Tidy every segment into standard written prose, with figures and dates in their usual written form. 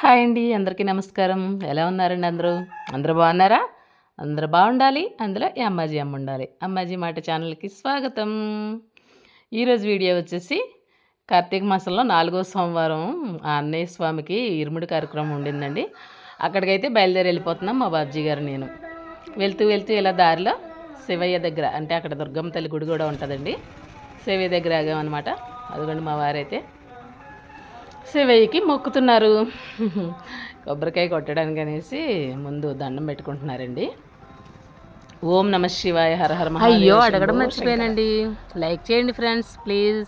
Hi అండి, అందరికీ నమస్కారం. ఎలా ఉన్నారండి అందరూ? అందరూ బాగున్నారా? అందరూ బాగుండాలి, అందులో ఈ అమ్మాజీ అమ్మ ఉండాలి. అమ్మాజీ మాట ఛానల్కి స్వాగతం. ఈరోజు వీడియో వచ్చేసి కార్తీక మాసంలో 4వ సోమవారం ఆ అన్నయ్య స్వామికి ఇరుముడి కార్యక్రమం ఉండిందండి. అక్కడికైతే బయలుదేరి వెళ్ళిపోతున్నాం మా బాబ్జీ గారు నేను. వెళ్తూ వెళ్తూ ఇలా దారిలో శివయ్య దగ్గర, అంటే అక్కడ దుర్గమ్మ తల్లి గుడి కూడా ఉంటుందండి. శివయ్య దగ్గర ఆగామన్నమాట. అదిగోండి మా వారైతే శివయ్యకి మొక్కుతున్నారు. కొబ్బరికాయ కొట్టడానికి అనేసి ముందు దండం పెట్టుకుంటున్నారండి. ఓం నమ శివాయ, హర హర మహాదేవ. అయ్యో, అడగడం మర్చిపోయానండి. లైక్ చేయండి ఫ్రెండ్స్, ప్లీజ్.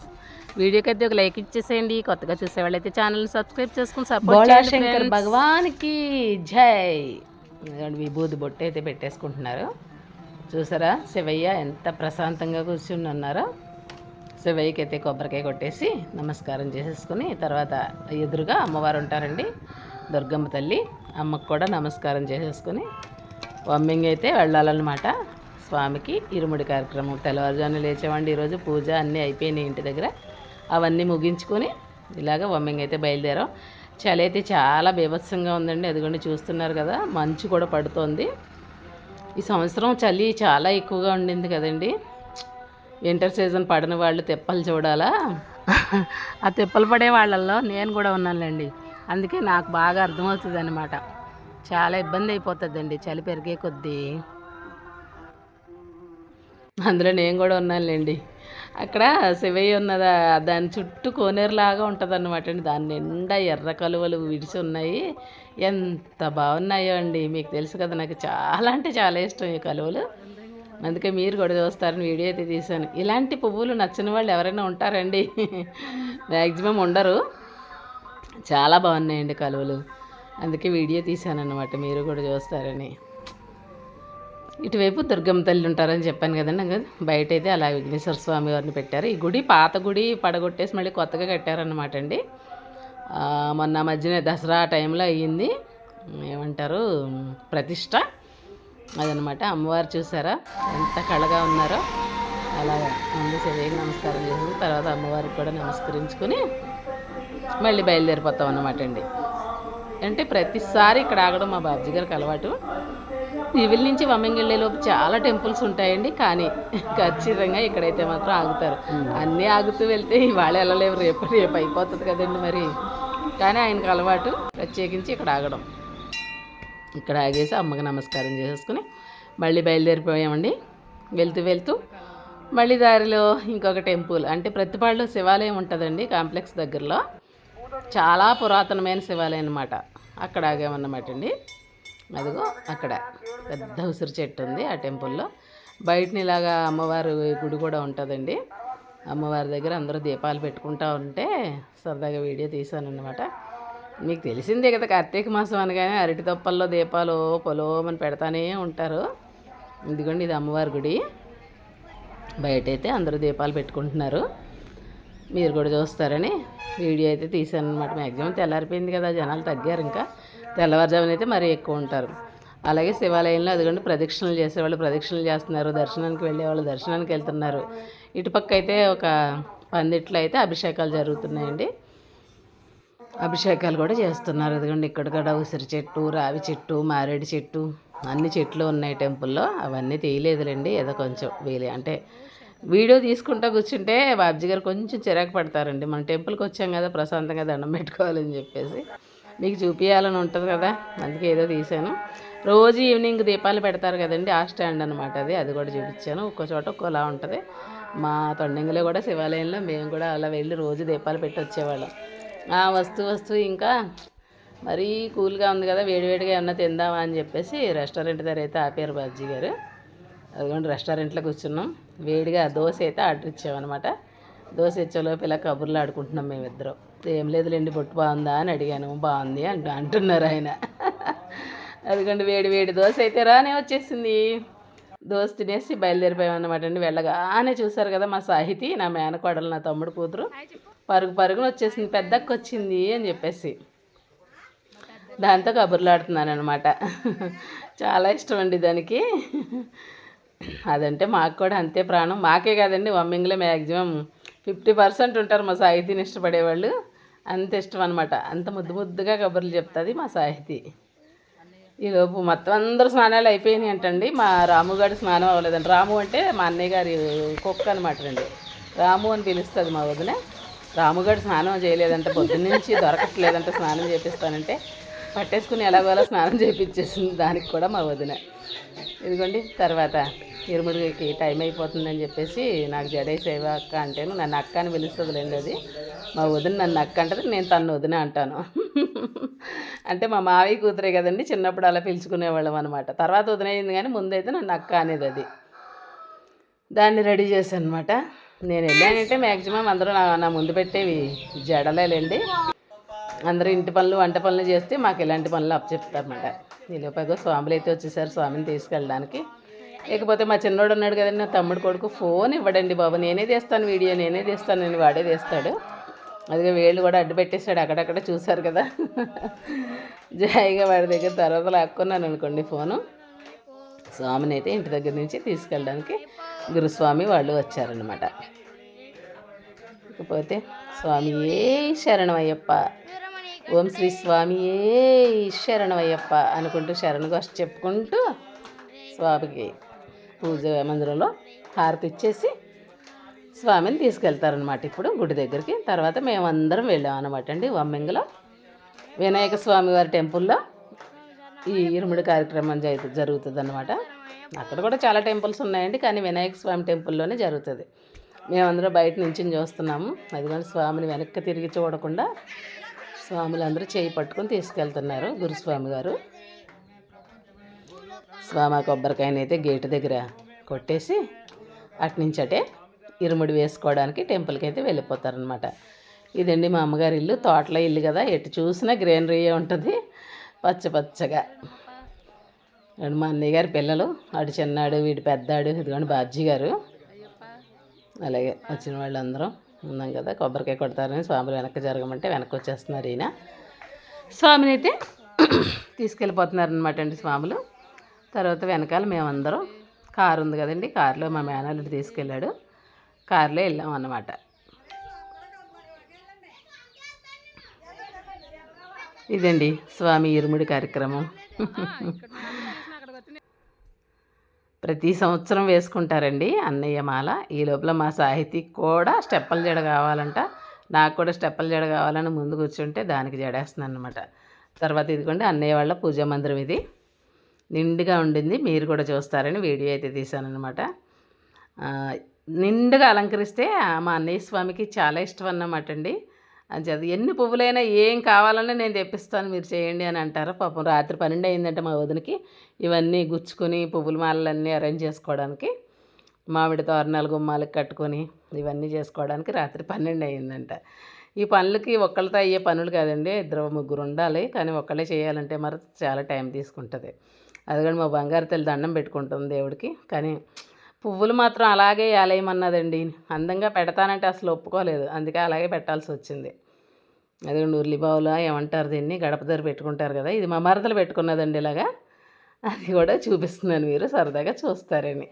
వీడియోకి అయితే ఒక లైక్ ఇచ్చేసేయండి. కొత్తగా చూసేవాళ్ళైతే ఛానల్ని సబ్స్క్రైబ్ చేసుకుని సపోర్ట్ చేయండి. శంకర్ భగవాన్కి జై. విభూది బొట్టు అయితే పెట్టేసుకుంటున్నారు. చూసారా శివయ్య ఎంత ప్రశాంతంగా కూర్చుని ఉన్నారో. శివయ్యకి అయితే కొబ్బరికాయ కొట్టేసి నమస్కారం చేసేసుకుని తర్వాత ఎదురుగా అమ్మవారు ఉంటారండి, దుర్గమ్మ తల్లి. అమ్మకు కూడా నమస్కారం చేసేసుకుని వమ్మింగ్ అయితే వెళ్ళాలన్నమాట. స్వామికి ఇరుముడి కార్యక్రమం తెల్లవారుజామున లేచామండి. ఈరోజు పూజ అన్నీ అయిపోయినాయి ఇంటి దగ్గర. అవన్నీ ముగించుకొని ఇలాగ వమ్మింగ్ అయితే బయలుదేరాం. చలి అయితే చాలా బీభత్సంగా ఉందండి. అదిగోండి చూస్తున్నారు కదా, మంచు కూడా పడుతోంది. ఈ సంవత్సరం చలి చాలా ఎక్కువగా ఉండింది కదండి. వింటర్ సీజన్ పడిన వాళ్ళు తెప్పలు చూడాలా. ఆ తెప్పలు పడే వాళ్ళల్లో నేను కూడా ఉన్నానులేండి. అందుకే నాకు బాగా అర్థమవుతుంది అనమాట. చాలా ఇబ్బంది అయిపోతుందండి చలి పెరిగే కొద్దీ. అందులో నేను కూడా ఉన్నానులేండి. అక్కడ శివయ్య ఉన్నదా, దాని చుట్టూ కోనేరులాగా ఉంటుంది అన్నమాట అండి. దాని నిండా ఎర్ర కలువలు విడిచి ఉన్నాయి. ఎంత బాగున్నాయో అండి. మీకు తెలుసు కదా, నాకు చాలా అంటే చాలా ఇష్టం ఈ కలువలు. అందుకే మీరు కూడా చూస్తారని వీడియో అయితే తీశాను. ఇలాంటి పువ్వులు నచ్చిన వాళ్ళు ఎవరైనా ఉంటారండి? మ్యాక్సిమం ఉండరు. చాలా బాగున్నాయండి కలువలు. అందుకే వీడియో తీశాను అన్నమాట, మీరు కూడా చూస్తారని. ఇటువైపు దుర్గమ్మ తల్లి ఉంటారని చెప్పాను కదండి. బయట అయితే అలా విఘ్నేశ్వర స్వామి వారిని పెట్టారు. ఈ గుడి పాత గుడి పడగొట్టేసి మళ్ళీ కొత్తగా కట్టారన్నమాట అండి. మొన్న మధ్యన దసరా టైంలో అయ్యింది, ఏమంటారు, ప్రతిష్ట. అదనమాట. అమ్మవారు చూసారా ఎంత కళగా ఉన్నారో. అలాగా ముందు శివయ్యకి నమస్కారం చేసి తర్వాత అమ్మవారికి కూడా నమస్కరించుకొని మళ్ళీ బయలుదేరిపోతాం అన్నమాట అండి. అంటే ప్రతిసారి ఇక్కడ ఆగడం మా బాబ్జీ గారికి అలవాటు. ఇవిల నుంచి వమ్మింగ్ వెళ్ళేలోపు చాలా టెంపుల్స్ ఉంటాయండి, కానీ ఖచ్చితంగా ఇక్కడైతే మాత్రం ఆగుతారు. అన్నీ ఆగుతూ వెళ్తే ఇవాళ వెళ్ళలేవు, రేపు రేపు అయిపోతుంది కదండి మరి. కానీ ఆయనకు అలవాటు ప్రత్యేకించి ఇక్కడ ఆగడం. ఇక్కడ ఆగేసి అమ్మకి నమస్కారం చేసేసుకుని మళ్ళీ బయలుదేరిపోయామండి. వెళ్తూ వెళ్తూ మళ్ళీ దారిలో ఇంకొక టెంపుల్, అంటే ప్రతిపాడులో శివాలయం ఉంటుందండి కాంప్లెక్స్ దగ్గరలో. చాలా పురాతనమైన శివాలయం అన్నమాట. అక్కడ ఆగామన్నమాట అండి. అదిగో అక్కడ పెద్ద ఉసిరి చెట్టు ఉంది ఆ టెంపుల్లో. బయటని ఇలాగా అమ్మవారి గుడి కూడా ఉంటుందండి. అమ్మవారి దగ్గర అందరూ దీపాలు పెట్టుకుంటూ ఉంటే సరదాగా వీడియో తీశానన్నమాట. మీకు తెలిసిందే కదా, కార్తీక మాసం అనగానే అరటి తొప్పల్లో దీపాలు పొలోమని పెడతానే ఉంటారు. ఇదిగోండి ఇది అమ్మవారి గుడి. బయటైతే అందరూ దీపాలు పెట్టుకుంటున్నారు. మీరు కూడా చూస్తారని వీడియో అయితే తీశాను అనమాట. మ్యాక్సిమం తెల్లారిపోయింది కదా, జనాలు తగ్గారు. ఇంకా తెల్లవారుజామున అయితే మరీ ఎక్కువ ఉంటారు. అలాగే శివాలయంలో అదిగోండి ప్రదక్షిణలు చేసేవాళ్ళు ప్రదక్షిణలు చేస్తున్నారు, దర్శనానికి వెళ్ళేవాళ్ళు దర్శనానికి వెళ్తున్నారు. ఇటుపక్క అయితే ఒక పందిట్లో అయితే అభిషేకాలు జరుగుతున్నాయండి. అభిషేకాలు కూడా చేస్తున్నారు. అదిగోండి ఇక్కడ కూడా ఉసిరి చెట్టు, రావి చెట్టు, మారేడు చెట్టు, అన్ని చెట్లు ఉన్నాయి టెంపుల్లో. అవన్నీ తీయలేదులేండి, ఏదో కొంచెం అంటే వీడియో తీసుకుంటూ కూర్చుంటే బాబ్జీ గారు కొంచెం చిరాకు పడతారండి. మన టెంపుల్కి వచ్చాం కదా, ప్రశాంతంగా దండం పెట్టుకోవాలని చెప్పేసి మీకు చూపించాలని ఉంటుంది కదా, అందుకే ఏదో తీశాను. రోజు ఈవినింగ్ దీపాలు పెడతారు కదండి, ఆ స్టాండ్ అనమాట అది కూడా చూపించాను. ఒక్కో చోట ఒక్కోలా ఉంటుంది. మా తొండంగిలో కూడా శివాలయంలో మేము కూడా అలా వెళ్ళి రోజు దీపాలు పెట్టి వచ్చేవాళ్ళం. వస్తూ ఇంకా మరీ కూల్గా ఉంది కదా, వేడివేడిగా ఏమన్నా తిందామా అని చెప్పేసి రెస్టారెంట్ దగ్గర అయితే ఆపారు బాబ్జీ గారు. అదిగోండి రెస్టారెంట్లో కూర్చున్నాం. వేడిగా దోశ అయితే ఆర్డర్ ఇచ్చామన్నమాట. దోశ ఇచ్చేలోపు ఇలా కబుర్లు ఆడుకుంటున్నాం మేమిద్దరం. ఏం లేదులేండి, బొట్టు బాగుందా అని అడిగాను. బాగుంది అంటున్నారు ఆయన. అదిగోండి వేడి వేడి దోశ అయితే రానే వచ్చేసింది. దోశ తినేసి బయలుదేరిపోయామన్నమాట అండి. వెళ్ళగానే చూసారు కదా మా సాహితి, నా మేనకోడలు, నా తమ్ముడు కూతురు పరుగున వచ్చేసింది. పెద్దక్క వచ్చింది అని చెప్పేసి దాంతో కబుర్లు ఆడుతున్నాను అనమాట. చాలా ఇష్టం అండి దానికి. అదంటే మాకు కూడా అంతే ప్రాణం. మాకే కాదండి, వమ్మింగ్లో మ్యాక్సిమం 50% ఉంటారు మా సాహితీని ఇష్టపడేవాళ్ళు. అంత ఇష్టం అనమాట. అంత ముద్దు ముద్దుగా కబుర్లు చెప్తుంది మా సాహితి. ఈలోపు మొత్తం అందరూ స్నానాలు అయిపోయినాయి అంటండి. మా రాముగారి స్నానం అవ్వలేదండి. రాము అంటే మా అన్నయ్య గారి కుక్క అనమాట అండి. రాము అని పిలుస్తుంది మా వదిన. రాముగారు స్నానం చేయలేదంటే పొద్దున్నుంచి దొరకట్లేదంటే స్నానం చేపిస్తానంటే పట్టేసుకుని ఎలాగోలా స్నానం చేయించేసింది దానికి కూడా మా వదిన. ఇదిగోండి తర్వాత ఇరుముడికి టైం అయిపోతుందని చెప్పేసి నాకు జడేసేవా అక్క అంటేను నన్ను అక్క అని పిలుస్తుందిలేండి. అది మా వదిన నన్ను అక్క అంటది, నేను తను వదిన అంటాను. అంటే మా మావయ్య కూతురే కదండి, చిన్నప్పుడు అలా పిలుచుకునేవాళ్ళం అనమాట. తర్వాత వదిన అయింది కానీ ముందైతే నన్ను అక్క అనేది. అది దాన్ని రెడీ చేశాను అనమాట. నేను వెళ్ళానంటే మ్యాక్సిమం అందరూ నా ముందు పెట్టేవి జడలేండి. అందరూ ఇంటి పనులు వంట పనులు చేస్తే మాకు ఇలాంటి పనులు అప్పచెప్తారన్నమాట. ఈలోపేదో స్వాములు అయితే వచ్చేసారు స్వామిని తీసుకెళ్ళడానికి. లేకపోతే మా చిన్నోడు ఉన్నాడు కదండి, నా తమ్ముడు కొడుకు ఫోన్ ఇవ్వడండి బాబు. నేనే తీస్తాను వీడియో, నేనే తీస్తానని వాడే తీస్తాడు. అదిగా వేళ్ళు కూడా అడ్డు పెట్టేశాడు, అక్కడక్కడ చూశారు కదా. జాయిగా వాడి దగ్గర తర్వాత లాక్కున్నాను అనుకోండి ఫోను. స్వామిని అయితే ఇంటి దగ్గర నుంచి తీసుకెళ్ళడానికి గురుస్వామి వాళ్ళు వచ్చారనమాట. ఇకపోతే స్వామియే శరణమయ్యప్ప, ఓం శ్రీ స్వామియే శరణమయ్యప్ప అనుకుంటూ శరణఘోష చెప్పుకుంటూ స్వామికి పూజ మందిరంలో హారతి ఇచ్చేసి స్వామిని తీసుకెళ్తారనమాట ఇప్పుడు గుడి దగ్గరికి. తర్వాత మేమందరం వెళ్ళాం అనమాట అండి. వమ్మింగలో వినాయక స్వామి వారి టెంపుల్లో ఈ ఇరుముడి కార్యక్రమం జరుగుతుంది అనమాట. అక్కడ కూడా చాలా టెంపుల్స్ ఉన్నాయండి, కానీ వినాయక స్వామి టెంపుల్లోనే జరుగుతుంది. మేమందరం బయట నుంచి చూస్తున్నాము. అదిగోండి స్వామిని వెనక్కి తిరిగి చూడకుండా స్వాములందరూ చేయి పట్టుకొని తీసుకెళ్తున్నారు గురుస్వామి గారు. స్వామి కొబ్బరికాయని అయితే గేటు దగ్గర కొట్టేసి అటునుంచి అటే ఇరుముడి వేసుకోవడానికి టెంపుల్కి అయితే వెళ్ళిపోతారనమాట. ఇదండి మా అమ్మగారి ఇల్లు. తోటలో ఇల్లు కదా, ఎటు చూసినా గ్రీనరీయే ఉంటుంది పచ్చపచ్చగా. మా అన్నయ్య గారి పిల్లలు, అటు చిన్నాడు వీడి పెద్దాడు, ఇదిగోండి బాబ్జీ గారు, అలాగే వచ్చిన వాళ్ళందరం ఉన్నాం కదా. కొబ్బరికాయ కొడతారని స్వాములు వెనక్కి జరగమంటే వెనక్కి వచ్చేస్తున్నారు. ఈయన స్వామిని అయితే తీసుకెళ్ళిపోతున్నారనమాట అండి స్వాములు. తర్వాత వెనకాల మేమందరం కారు ఉంది కదండి, కారులో మా మేనల్లుడు తీసుకెళ్ళాడు, కారులో వెళ్ళాం అన్నమాట. ఇదండి స్వామి ఇరుముడి కార్యక్రమం. ప్రతి సంవత్సరం వేసుకుంటారండి అన్నయ్య మాల. ఈ లోపల మా సాహితీ కూడా స్టెప్పల జడ కావాలంట. నాకు కూడా స్టెప్పల జడ కావాలని ముందు కూర్చుంటే దానికి జడేస్తున్నాను అనమాట. తర్వాత ఇదిగోండి అన్నయ్య వాళ్ళ పూజా మందిరం ఇది నిండుగా ఉండింది. మీరు కూడా చూస్తారని వీడియో అయితే తీశానమాట. నిండుగా అలంకరిస్తే మా అన్నయ్య స్వామికి చాలా ఇష్టం అన్నమాట అండి. అని చదువు ఎన్ని పువ్వులైనా ఏం కావాలన్నా నేను తెప్పిస్తాను మీరు చేయండి అని అంటారు. పాపం రాత్రి 12 అయిందంటే మా వదినకి ఇవన్నీ గుచ్చుకొని పువ్వుల మాలలన్నీ అరేంజ్ చేసుకోవడానికి, మామిడి తోరణాలు గుమ్మాలకు కట్టుకొని ఇవన్నీ చేసుకోవడానికి రాత్రి 12 అయిందంట. ఈ పనులకి ఒక్కళ్ళతో అయ్యే పనులు కాదండి, 2-3 ఉండాలి. కానీ ఒక్కళ్ళే చేయాలంటే మరి చాలా టైం తీసుకుంటుంది. అది కూడా మా బంగారు తల్లి దండం పెట్టుకుంటుంది దేవుడికి. కానీ పువ్వులు మాత్రం అలాగే వేలేయమన్నదండి. అందంగా పెడతానంటే అసలు ఒప్పుకోలేదు, అందుకే అలాగే పెట్టాల్సి వచ్చింది. అదే ఉర్లి బావులా ఏమంటారు దీన్ని, గడప దగ్గర పెట్టుకుంటారు కదా, ఇది మా మరదలు పెట్టుకున్నదండి ఇలాగా. అది కూడా చూపిస్తున్నాను, మీరు సరదాగా చూస్తారని.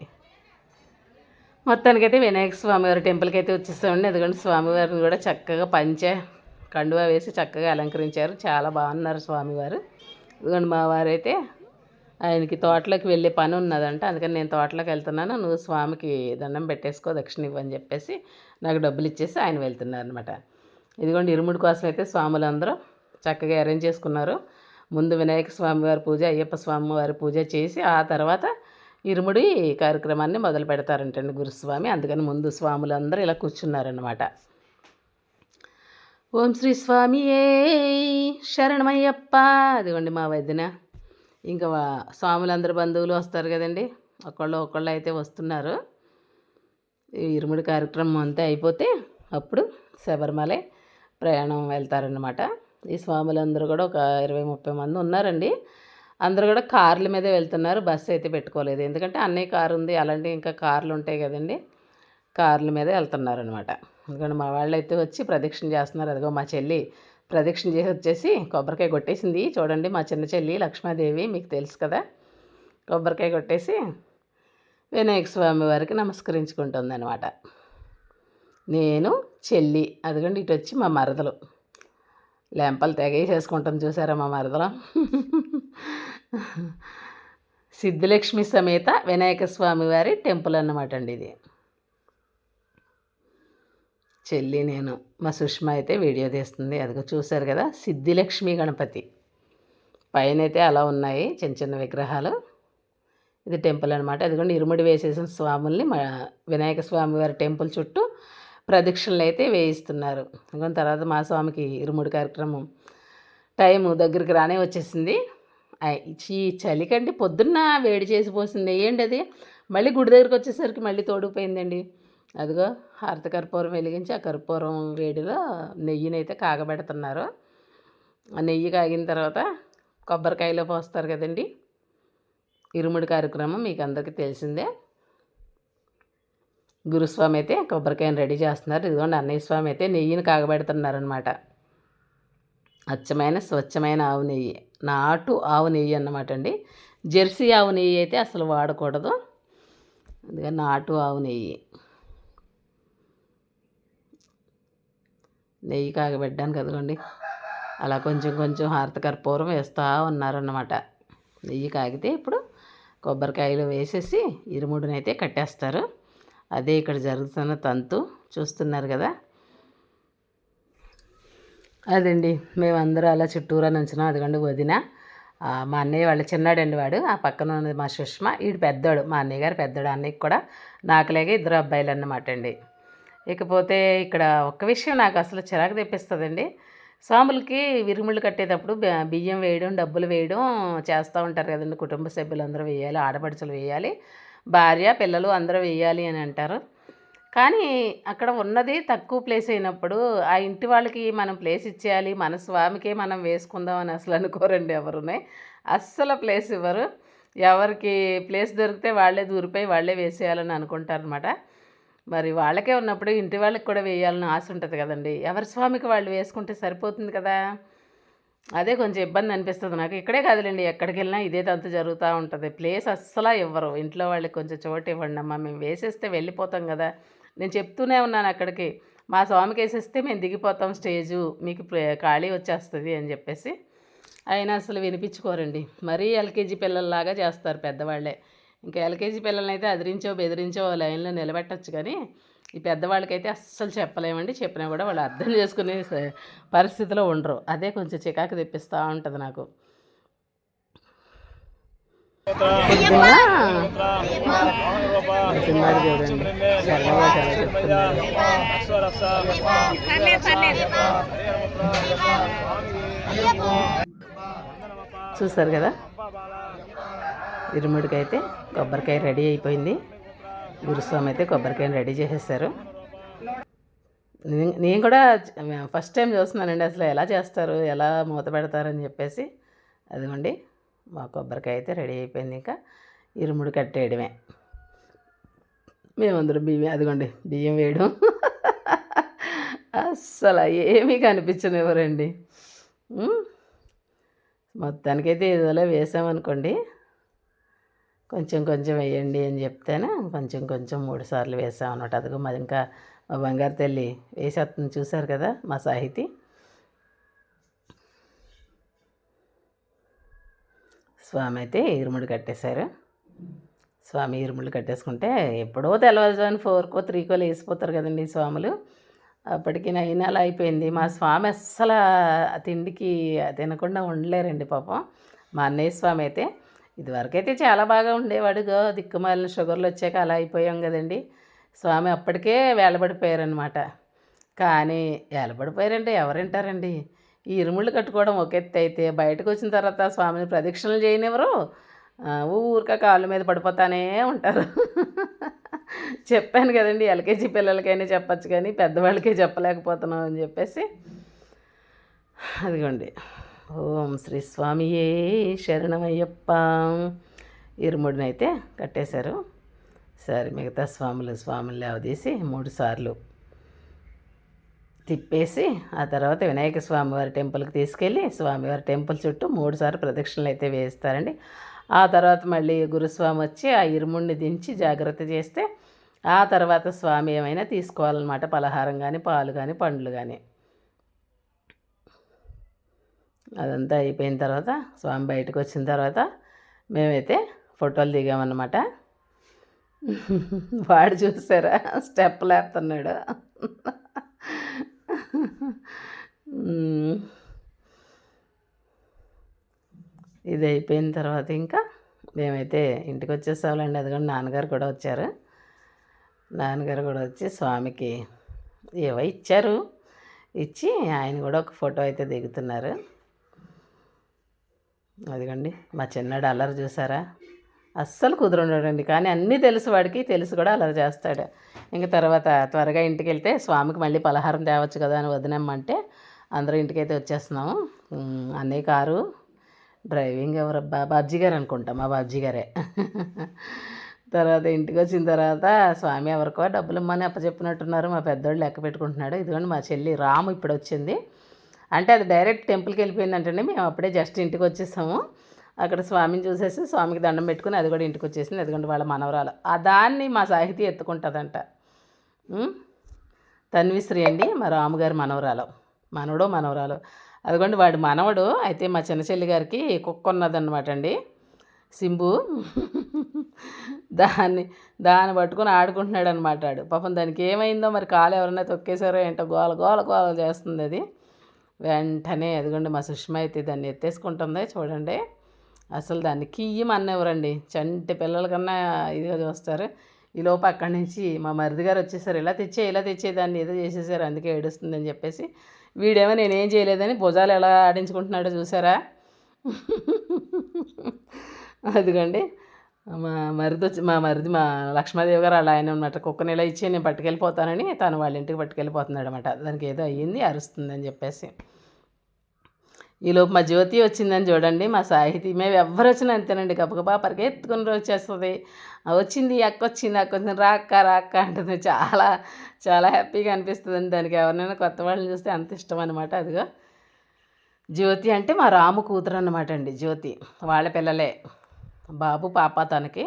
మొత్తానికైతే వినాయక స్వామివారి టెంపుల్కి అయితే వచ్చేస్తామండి. ఎందుకంటే స్వామివారిని కూడా చక్కగా పంచె కండువా వేసి చక్కగా అలంకరించారు, చాలా బాగున్నారు స్వామివారు. ఇదిగోండి మా వారైతే ఆయనకి తోటలోకి వెళ్ళే పని ఉన్నదంట, అందుకని నేను తోటలోకి వెళ్తున్నాను, నువ్వు స్వామికి దండం పెట్టేసుకో దక్షిణ ఇవ్వని చెప్పేసి నాకు డబ్బులు ఇచ్చేసి ఆయన వెళ్తున్నారు అనమాట. ఇదిగోండి ఇరుముడి కోసం అయితే స్వాములందరూ చక్కగా అరేంజ్ చేసుకున్నారు. ముందు వినాయక స్వామి వారి పూజ, అయ్యప్ప స్వామి వారి పూజ చేసి ఆ తర్వాత ఇరుముడి కార్యక్రమాన్ని మొదలు పెడతారంటండి గురుస్వామి. అందుకని ముందు స్వాములందరూ ఇలా కూర్చున్నారన్నమాట. ఓం శ్రీ స్వామియే శరణమయ్యప్ప. అదిగోండి మా వదిన, ఇంకా స్వాములందరూ బంధువులు వస్తారు కదండి, ఒకళ్ళు అయితే వస్తున్నారు. ఈ ఇరుముడి కార్యక్రమం అంతా అయిపోతే అప్పుడు శబరిమలై ప్రయాణం వెళ్తారనమాట. ఈ స్వాములందరూ కూడా ఒక 20-30 మంది ఉన్నారండి. అందరూ కూడా కార్ల మీదే వెళ్తున్నారు, బస్సు అయితే పెట్టుకోలేదు. ఎందుకంటే అన్నయ్య కారు ఉంది, అలాంటి ఇంకా కార్లు ఉంటాయి కదండి, కార్ల మీదే వెళ్తున్నారనమాట. ఎందుకంటే మా వాళ్ళు అయితే వచ్చి ప్రదక్షిణ చేస్తున్నారు. అదిగో మా చెల్లి ప్రదక్షిణ చేసి వచ్చేసి కొబ్బరికాయ కొట్టేసింది. చూడండి మా చిన్న చెల్లి లక్ష్మాదేవి, మీకు తెలుసు కదా, కొబ్బరికాయ కొట్టేసి వినాయక స్వామి వారికి నమస్కరించుకుంటుంది అనమాట. నేను చెల్లి, అదిగోండి ఇటు వచ్చి మా మరదలు, లెంపలు తెగేసేసుకుంటాం చూసారా మా మరదలం. సిద్ధిలక్ష్మి సమేత వినాయక స్వామి వారి టెంపుల్ అన్నమాట అండి ఇది. చెల్లి నేను మా సుష్మ అయితే వీడియో తీస్తుంది. అదిగో చూశారు కదా, సిద్ధిలక్ష్మి గణపతి పైన అయితే అలా ఉన్నాయి చిన్న చిన్న విగ్రహాలు. ఇది టెంపుల్ అనమాట. అదిగోండి ఇరుముడి వేసేసిన స్వాముల్ని వినాయక స్వామి వారి టెంపుల్ చుట్టూ ప్రదక్షిణలు అయితే వేయిస్తున్నారు. అందుకని తర్వాత మా స్వామికి ఇరుముడి కార్యక్రమం టైము దగ్గరికి రానే వచ్చేసింది. ఈ చలికండి పొద్దున్న వేడి చేసి పోసింది వేయండి, అది మళ్ళీ గుడి దగ్గరికి వచ్చేసరికి మళ్ళీ తోడుకుపోయిందండి. అదిగో హారతి కర్పూరం వెలిగించి ఆ కర్పూరం వేడిలో నెయ్యినైతే కాగబెడుతున్నారు. ఆ నెయ్యి కాగిన తర్వాత కొబ్బరికాయలో పోస్తారు కదండి. ఇరుముడి కార్యక్రమం మీకు అందరికీ తెలిసిందే. గురుస్వామి అయితే కొబ్బరికాయను రెడీ చేస్తున్నారు. ఇదిగోండి అన్నయ్య స్వామి అయితే నెయ్యిని కాగబెడుతున్నారనమాట. అచ్చమైన స్వచ్ఛమైన ఆవు నెయ్యి, నాటు ఆవు నెయ్యి అన్నమాట అండి. జెర్సీ ఆవు నెయ్యి అయితే అసలు వాడకూడదు. అందుకే నాటు ఆవు నెయ్యి. నెయ్యి కాగబెట్టడానికి అదిగోండి అలా కొంచెం కొంచెం హారతి కర్పూరం వేస్తూ ఉన్నారన్నమాట. నెయ్యి కాగితే ఇప్పుడు కొబ్బరికాయలు వేసేసి ఇరుముడినైతే కట్టేస్తారు. అదే ఇక్కడ జరుగుతున్న తంతు చూస్తున్నారు కదా. అదండి మేమందరూ అలా చుట్టూరా నుంచున్నాం. అదిగోండి వదిన, మా అన్నయ్య వాళ్ళ చిన్నాడండి వాడు, ఆ పక్కన ఉన్నది మా సుష్మ, వీడు పెద్దోడు, మా అన్నయ్య గారు పెద్దోడు. అన్నయ్యకి కూడా నాకులాగే ఇద్దరు అబ్బాయిలు అన్నమాట అండి. ఇకపోతే ఇక్కడ ఒక్క విషయం నాకు అసలు చిరాకు తెప్పిస్తుందండి. స్వాములకి విరుముళ్ళు కట్టేటప్పుడు బియ్యం వేయడం, డబ్బులు వేయడం చేస్తూ ఉంటారు కదండి. కుటుంబ సభ్యులు అందరూ వేయాలి, ఆడపడుచులు వేయాలి, భార్య పిల్లలు అందరూ వేయాలి అని అంటారు. కానీ అక్కడ ఉన్నది తక్కువ ప్లేస్ అయినప్పుడు ఆ ఇంటి వాళ్ళకి మనం ప్లేస్ ఇచ్చేయాలి, మన స్వామికే మనం వేసుకుందాం అని అసలు అనుకోరండి ఎవరునే. అస్సలు ప్లేస్ ఇవ్వరు. ఎవరికి ప్లేస్ దొరికితే వాళ్ళే దూరిపోయి వాళ్ళే వేసేయాలని అనుకుంటారనమాట. మరి వాళ్ళకే ఉన్నప్పుడు ఇంటి వాళ్ళకి కూడా వేయాలని ఆశ ఉంటుంది కదండి. ఎవరి స్వామికి వాళ్ళు వేసుకుంటే సరిపోతుంది కదా. అదే కొంచెం ఇబ్బంది అనిపిస్తుంది నాకు. ఇక్కడే కాదులేండి, ఎక్కడికి వెళ్ళినా ఇదే తంతు జరుగుతూ ఉంటుంది. ప్లేస్ అస్సలా ఇవ్వరు. ఇంట్లో వాళ్ళకి కొంచెం చోటు ఇవ్వండి అమ్మా, మేము వేసేస్తే వెళ్ళిపోతాం కదా. నేను చెప్తూనే ఉన్నాను అక్కడికి, మా స్వామికి వేసేస్తే మేము దిగిపోతాం స్టేజు, మీకు ఖాళీ వచ్చేస్తుంది అని చెప్పేసి. అయినా అసలు వినిపించుకోరండి. మరీ ఎల్కేజీ పిల్లల్లాగా చేస్తారు పెద్దవాళ్ళే. ఇంకా ఎల్కేజీ పిల్లల్ని అయితే అదిరించో బెదిరించో లైన్లో నిలబెట్టచ్చు, కానీ ఈ పెద్దవాళ్ళకైతే అస్సలు చెప్పలేమండి. చెప్పినా కూడా వాళ్ళు అర్థం చేసుకునే పరిస్థితిలో ఉండరు. అదే కొంచెం చికాకు తెప్పిస్తూ ఉంటుంది నాకు. చిన్నాడు చూడండి చల్లగా చూస్తారు కదా. ఇరుముడికి అయితే కొబ్బరికాయ రెడీ అయిపోయింది. గురుస్వామి అయితే కొబ్బరికాయని రెడీ చేసేసారు. నేను కూడా ఫస్ట్ టైం చూస్తున్నానండి అసలు ఎలా చేస్తారు, ఎలా మూత పెడతారని చెప్పేసి. అదిగోండి మా కొబ్బరికాయ అయితే రెడీ అయిపోయింది. ఇంకా ఇరుముడి కట్టేయడమే. మేమందరం బియ్యం, అదిగోండి బియ్యం వేయడం అస్సలు ఏమీ కనిపించనివ్వరండి. మొత్తానికైతే ఏదోలా వేసామనుకోండి, కొంచెం కొంచెం వేయండి అని చెప్తేనే కొంచెం కొంచెం 3 సార్లు వేసామన్నమాట. అదిగో మాది ఇంకా మా బంగారు తల్లి వేసేస్తుంది చూశారు కదా మా సాహితి. స్వామి అయితే ఇరుముడి కట్టేశారు. స్వామి ఇరుముళ్ళు కట్టేసుకుంటే ఎప్పుడో తెల్లవారుజామున 4కో 3కో వేసిపోతారు కదండి స్వాములు. అప్పటికి 9 అలా అయిపోయింది. మా స్వామి అస్సలు తిండికి తినకుండా ఉండలేరండి పాపం. మా అన్నయ్య స్వామి అయితే ఇదివరకైతే చాలా బాగా ఉండేవాడుగా, దిక్కుమాలిన షుగర్లు వచ్చాక అలా అయిపోయాం కదండి. స్వామి అప్పటికే వేలబడిపోయారనమాట. కానీ వేలబడిపోయారంటే ఎవరింటారండి. ఈ ఇరుముళ్ళు కట్టుకోవడం ఒక ఎత్తు అయితే, బయటకు వచ్చిన తర్వాత స్వామిని ప్రదక్షిణలు చేయనివ్వరు, ఊరిక కాళ్ళ మీద పడిపోతానే ఉంటారు. చెప్పాను కదండి, ఎల్కేజీ పిల్లలకైనా చెప్పచ్చు కానీ పెద్దవాళ్ళకే చెప్పలేకపోతున్నాం అని చెప్పేసి. అదిగోండి, ఓం శ్రీ స్వామియే శరణమయ్యప్ప. ఇరుముడినైతే కట్టేశారు. సరే మిగతా స్వాములు లేవదీసి 3 సార్లు తిప్పేసి ఆ తర్వాత వినాయక స్వామివారి టెంపుల్కి తీసుకెళ్ళి స్వామివారి టెంపుల్ చుట్టూ 3 సార్లు ప్రదక్షిణలు అయితే వేస్తారండి. ఆ తర్వాత మళ్ళీ గురుస్వామి వచ్చి ఆ ఇరుముడిని దించి జాగ్రత్త చేస్తే ఆ తర్వాత స్వామి ఏమైనా తీసుకోవాలన్నమాట, పలహారం కానీ పాలు కానీ పండ్లు కానీ. అదంతా అయిపోయిన తర్వాత స్వామి బయటకు వచ్చిన తర్వాత మేమైతే ఫోటోలు దిగామన్నమాట. వాడు చూసారా స్టెప్ లేస్తున్నాడు. ఇది అయిపోయిన తర్వాత ఇంకా మేమైతే ఇంటికి వచ్చేసామండి. అదిగోండి నాన్నగారు కూడా వచ్చారు. నాన్నగారు కూడా వచ్చి స్వామికి ఏవో ఇచ్చారు. ఇచ్చి ఆయన కూడా ఒక ఫోటో అయితే దిగుతున్నారు. అదిగోండి మా చిన్నాడు అల్లరి చూసారా, అస్సలు కుదురుండడండి. కానీ అన్నీ తెలుసు వాడికి, తెలిసి కూడా అల్లరి చేస్తాడు. ఇంక తర్వాత త్వరగా ఇంటికి వెళ్తే స్వామికి మళ్ళీ పలహారం తేవచ్చు కదా అని వదినమ్మంటే అందరూ ఇంటికైతే వచ్చేస్తున్నాము. అన్నయ్య కారు డ్రైవింగ్ ఎవరబ్బా, బాబ్జీ గారు అనుకుంటా, మా బాబ్జీ గారే. తర్వాత ఇంటికి వచ్చిన తర్వాత స్వామి ఎవరికో డబ్బులు ఇమ్మని అప్పచెప్పినట్టున్నారు. మా పెద్దోళ్ళు లెక్క పెట్టుకుంటున్నాడు. ఇదిగోండి మా చెల్లి రాము ఇప్పుడు వచ్చింది. అంటే అది డైరెక్ట్ టెంపుల్కి వెళ్ళిపోయిందంటే మేము అప్పుడే జస్ట్ ఇంటికి వచ్చేసాము. అక్కడ స్వామిని చూసేసి స్వామికి దండం పెట్టుకుని అది కూడా ఇంటికి వచ్చేసింది. ఎందుకంటే వాళ్ళ మనవరాలు ఆ దాన్ని మా సాహితీ ఎత్తుకుంటుందంట. తన్విశ్రీ అండి మా రాముగారి మనవరాలు, మనవరాలు. అదిగోండి వాడి మనవడు అయితే మా చిన్న చెల్లి గారికి కుక్క ఉన్నదన్నమాట అండి, సింబు. దాన్ని పట్టుకుని ఆడుకుంటున్నాడు అనమాట. పాపం దానికి ఏమైందో మరి, కాలు ఎవరైనా తొక్కేశారో ఏంటో, గోల చేస్తుంది అది. వెంటనే అదిగోండి మా సుష్మ అయితే దాన్ని ఎత్తేసుకుంటుంది చూడండి. అసలు దాన్ని కియ్యమన్నెవరండి, చంటి పిల్లల కన్నా ఇదిగా చూస్తారు. ఈలోపు అక్కడి నుంచి మా మరిది గారు వచ్చేసారు. ఇలా తెచ్చే దాన్ని ఏదో చేసేసారు, అందుకే ఏడుస్తుందని చెప్పేసి. వీడేమో నేనేం చేయలేదని భుజాలు ఎలా ఆడించుకుంటున్నాడో చూసారా. అదిగోండి మా మరిది మా లక్ష్మాదేవి గారు అలా ఆయన అనమాట. కుక్కని ఇలా ఇచ్చి నేను పట్టుకెళ్ళిపోతానని తను వాళ్ళ ఇంటికి పట్టుకెళ్ళిపోతున్నాడు అనమాట. దానికి ఏదో అయ్యింది, అరుస్తుందని చెప్పేసి. ఈలోపు మా జ్యోతి వచ్చిందని చూడండి. మా సాహితీ మేము ఎవ్వరు వచ్చినా అంతేనండి, గబగబా పరిగెత్తుకుని వచ్చేస్తుంది. వచ్చింది అక్క వచ్చింది రాక్క అంటుంది. చాలా చాలా హ్యాపీగా అనిపిస్తుందండి దానికి. ఎవరినైనా కొత్త వాళ్ళని చూస్తే అంత ఇష్టం అనమాట. అదిగో జ్యోతి అంటే మా రాము కూతురు అన్నమాట అండి. జ్యోతి వాళ్ళ పిల్లలే, బాబు పాప. తనకి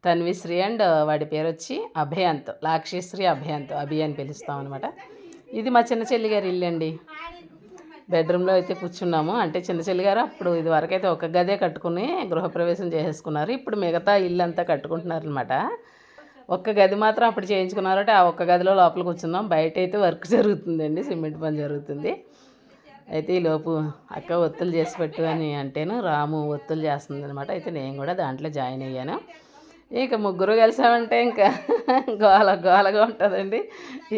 తన్విశ్రీ అండ్ వాడి పేరు వచ్చి అభయాంత్, లాక్షిశ్రీ అభయాంత్, అభి అని పిలుస్తాం అనమాట. ఇది మా చిన్న చెల్లి గారి ఇల్లు అండి. బెడ్రూమ్లో అయితే కూర్చున్నాము. అంటే చిన్న చెల్లి గారు అప్పుడు ఇది వరకైతే ఒక గదే కట్టుకుని గృహప్రవేశం చేసేసుకున్నారు. ఇప్పుడు మిగతా ఇల్లు అంతా కట్టుకుంటున్నారు అనమాట. ఒక్క గది మాత్రం అప్పుడు చేయించుకున్నారంటే ఆ ఒక్క గదిలో లోపల కూర్చున్నాం. బయట అయితే వర్క్ జరుగుతుందండి, సిమెంట్ పని జరుగుతుంది. అయితే ఈలోపు అక్క ఒత్తులు చేసి పెట్టు అని అంటేను రాము ఒత్తులు చేస్తుంది అనమాట. అయితే నేను కూడా దాంట్లో జాయిన్ అయ్యాను. ఇక ముగ్గురు కలిసామంటే ఇంకా గోలగా ఉంటుందండి.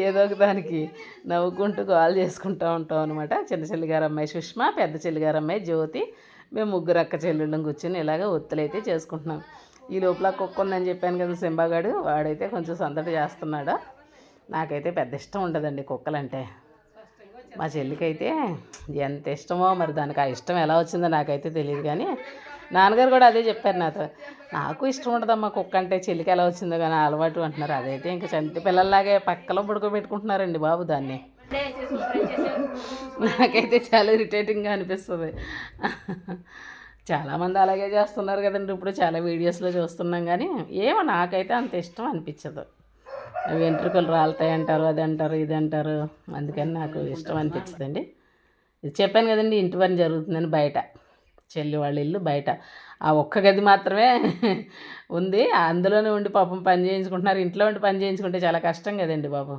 ఏదో ఒక దానికి నవ్వుకుంటూ గోల చేసుకుంటూ ఉంటాం అనమాట. చిన్న చెల్లిగారు అమ్మాయి సుష్మ, పెద్ద చెల్లిగారు అమ్మాయి జ్యోతి, మేము ముగ్గురు అక్క చెల్లెళ్ళం కూర్చొని ఇలాగ ఒత్తులు అయితే చేసుకుంటున్నాం. ఈ లోపల కుక్క ఉందని చెప్పాను కదా సింబాగాడు, వాడైతే కొంచెం సందడి చేస్తున్నాడు. నాకైతే పెద్ద ఇష్టం ఉండదండి కుక్కలంటే. మా చెల్లికైతే ఎంత ఇష్టమో మరి, దానికి ఆ ఇష్టం ఎలా వచ్చిందో నాకైతే తెలియదు. కానీ నాన్నగారు కూడా అదే చెప్పారు నాతో, నాకు ఇష్టం ఉండదమ్మా కుక్క అంటే, చెల్లికి ఎలా వచ్చిందో కానీ అలవాటు అంటున్నారు. అదైతే ఇంకా చంటి పిల్లల్లాగే పక్కలో పడుకోబెట్టుకుంటున్నారండి బాబు దాన్ని. నాకైతే చాలా ఇరిటేటింగ్గా అనిపిస్తుంది. చాలామంది అలాగే చేస్తున్నారు కదండి ఇప్పుడు, చాలా వీడియోస్లో చూస్తున్నాం. కానీ ఏమో నాకైతే అంత ఇష్టం అనిపించదు. వెంట్రుకలు రాలుతాయి అంటారు, అది అంటారు, ఇది అంటారు. అందుకని నాకు ఇష్టం అనిపించదండి. ఇది చెప్పాను కదండి, ఇంటి పని జరుగుతుందని బయట, చెల్లి వాళ్ళ ఇల్లు బయట. ఆ ఒక్క గది మాత్రమే ఉంది, అందులోనే ఉండి పాపం పని చేయించుకుంటున్నారు. ఇంట్లో ఉండి పని చేయించుకుంటే చాలా కష్టం కదండి బాబు.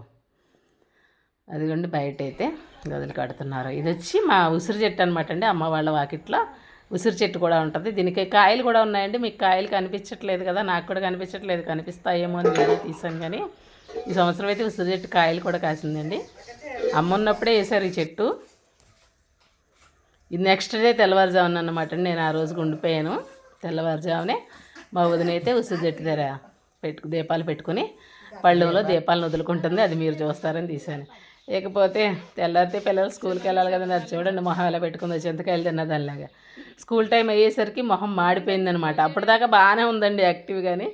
అదిగోండి బయట అయితే గదులు కడుతున్నారు. ఇది వచ్చి మా ఉసిరి చెట్టు అనమాట అండి. అమ్మ వాళ్ళ వాకిట్లో ఉసిరి చెట్టు కూడా ఉంటుంది. దీనికి కాయలు కూడా ఉన్నాయండి. మీకు కాయలు కనిపించట్లేదు కదా, నాకు కూడా కనిపించట్లేదు. కనిపిస్తాయేమో అని వీడియో తీసాను. కానీ ఈ సంవత్సరం అయితే ఉసిరి చెట్టు కాయలు కూడా కాసిందండి. అమ్మ ఉన్నప్పుడే వేసారు ఈ చెట్టు. ఇది నెక్స్ట్ డే తెల్లవారుజామున అన్నమాట అండి. నేను ఆ రోజుకి ఉండిపోయాను. తెల్లవారుజామునే మా వదిన అయితే ఉసిరి చెట్టు దగ్గర దీపాలు పెట్టుకుని పళ్ళెంలో దీపాలను వదులుకుంటుంది. అది మీరు చూస్తారని తీశాను. ఇకపోతే తెల్లారితే పిల్లలు స్కూల్కి వెళ్ళాలి కదండి. అది చూడండి మొహం ఎలా పెట్టుకుంది, చింతకాయలు తిన్నదానిలాగా. స్కూల్ టైం అయ్యేసరికి మొహం మాడిపోయిందనమాట. అప్పటిదాకా బాగానే ఉందండి యాక్టివ్. కానీ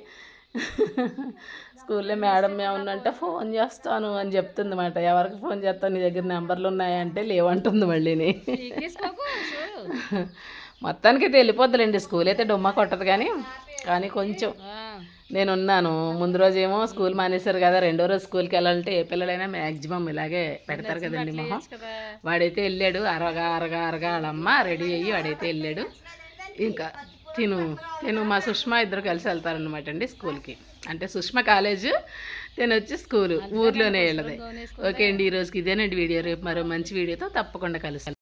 స్కూల్లో మేడం ఏమన్నంటే ఫోన్ చేస్తాను అని చెప్తుంది అన్నమాట. ఎవరికి ఫోన్ చేస్తాను, నీ దగ్గర నెంబర్లు ఉన్నాయంటే లేవంటుంది మళ్ళీని. మొత్తానికి అయితే వెళ్ళిపోద్దులేండి. స్కూల్ అయితే డొమ్మ కొట్టదు. కానీ కొంచెం నేనున్నాను. ముందు రోజేమో స్కూల్ మానేశారు కదా, రెండో రోజు స్కూల్కి వెళ్ళాలంటే ఏ పిల్లలైనా మ్యాక్సిమం ఇలాగే పెడతారు కదండి మొహం. వాడైతే వెళ్ళాడు అరగా వాళ్ళమ్మ రెడీ అయ్యి వాడైతే వెళ్ళాడు. ఇంకా తిను మా సుష్మా ఇద్దరు కలిసి వెళ్తారనమాట అండి స్కూల్కి. అంటే సుష్మా కాలేజ్, తిను వచ్చి స్కూలు ఊర్లోనే వెళ్ళదు. ఓకే అండి, ఈరోజుకి ఇదేనండి వీడియో. రేపు మరో మంచి వీడియోతో తప్పకుండా కలుస్తాను.